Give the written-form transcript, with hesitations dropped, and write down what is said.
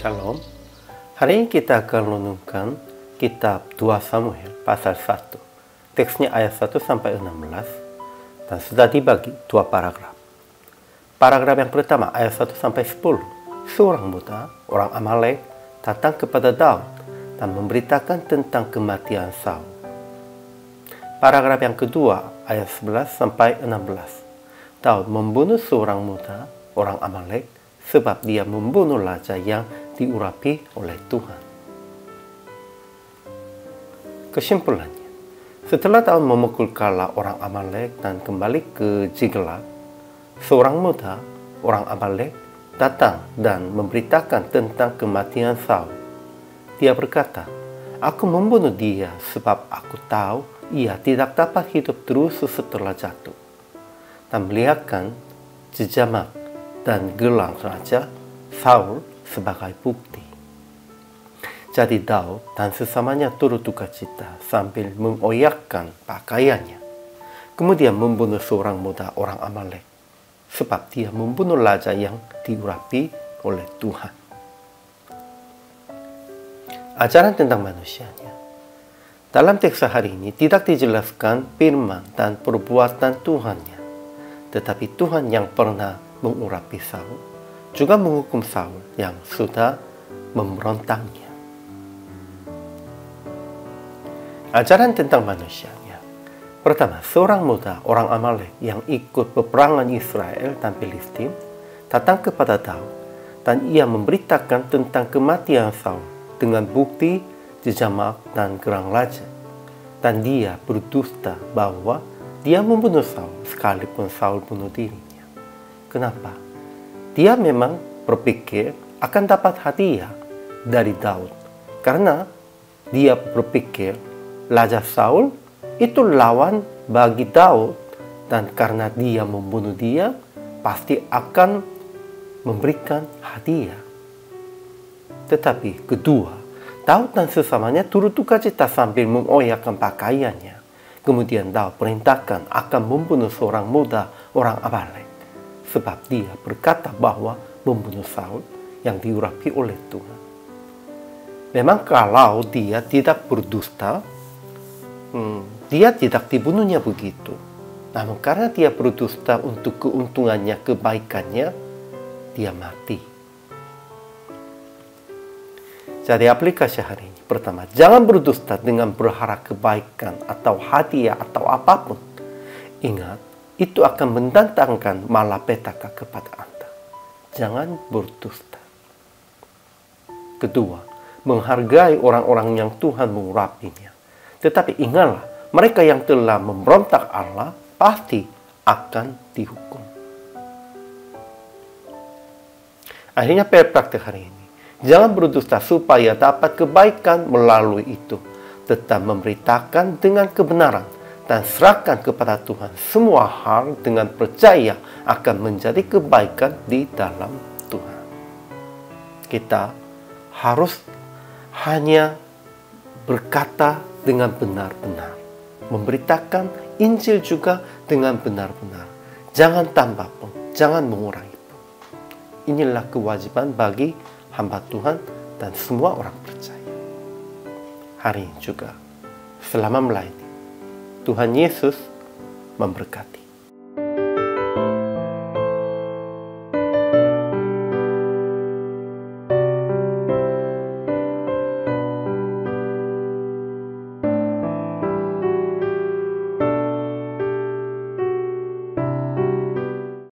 Shalom. Hari ini kita akan renungkan kitab 2 Samuel pasal 1. Teksnya ayat 1 sampai 16 dan sudah dibagi dua paragraf. Paragraf yang pertama ayat 1 sampai 10. Seorang muda, orang Amalek, datang kepada Daud dan memberitakan tentang kematian Saul. Paragraf yang kedua ayat 11 sampai 16. Daud membunuh seorang muda, orang Amalek, sebab dia membunuh raja yang diurapi oleh Tuhan. Kesimpulannya, setelah Daud memukul kala orang Amalek dan kembali ke Ziklag, seorang muda, orang Amalek, datang dan memberitakan tentang kematian Saul. Dia berkata, "Aku membunuh dia sebab aku tahu ia tidak dapat hidup terus setelah jatuh." Dan melihatkan jejamak dan gelang raja Saul sebagai bukti. Jadi Daud dan sesamanya turut duka cita sambil mengoyakkan pakaiannya. Kemudian membunuh seorang muda orang Amalek, sebab dia membunuh raja yang diurapi oleh Tuhan. Ajaran tentang manusianya. Dalam teks hari ini tidak dijelaskan firman dan perbuatan Tuhannya, tetapi Tuhan yang pernah mengurapi Saul, juga menghukum Saul yang sudah memberontaknya. Ajaran tentang manusianya. Pertama, seorang muda orang Amalek yang ikut peperangan Israel dan Filistin datang kepada Daud dan ia memberitakan tentang kematian Saul dengan bukti jejamak dan gelang raja. Dan dia berdusta bahwa dia membunuh Saul sekalipun Saul bunuh dirinya. Kenapa? Dia memang berpikir akan dapat hadiah dari Daud. Karena dia berpikir Raja Saul itu lawan bagi Daud. Dan karena dia membunuh dia, pasti akan memberikan hadiah. Tetapi kedua, Daud dan sesamanya turut duka cita sambil mengoyakkan pakaiannya. Kemudian Daud perintahkan akan membunuh seorang muda orang Amalek. Sebab dia berkata bahwa membunuh Saul yang diurapi oleh Tuhan. Memang kalau dia tidak berdusta, dia tidak dibunuhnya begitu. Namun karena dia berdusta untuk keuntungannya, kebaikannya, dia mati. Jadi aplikasi hari ini. Pertama, jangan berdusta dengan berharap kebaikan atau hadiah atau apapun. Ingat, itu akan mendatangkan malapetaka kepada Anda. Jangan berdusta. Kedua, menghargai orang-orang yang Tuhan mengurapinya. Tetapi ingatlah, mereka yang telah memberontak Allah pasti akan dihukum. Akhirnya praktek hari ini. Jangan berdusta supaya dapat kebaikan melalui itu. Tetap memberitakan dengan kebenaran. Dan serahkan kepada Tuhan semua hal dengan percaya akan menjadi kebaikan di dalam Tuhan. Kita harus hanya berkata dengan benar-benar. Memberitakan Injil juga dengan benar-benar. Jangan tambah pun, jangan mengurangi pun. Inilah kewajiban bagi hamba Tuhan dan semua orang percaya. Hari ini juga, selama melayani, Tuhan Yesus memberkati.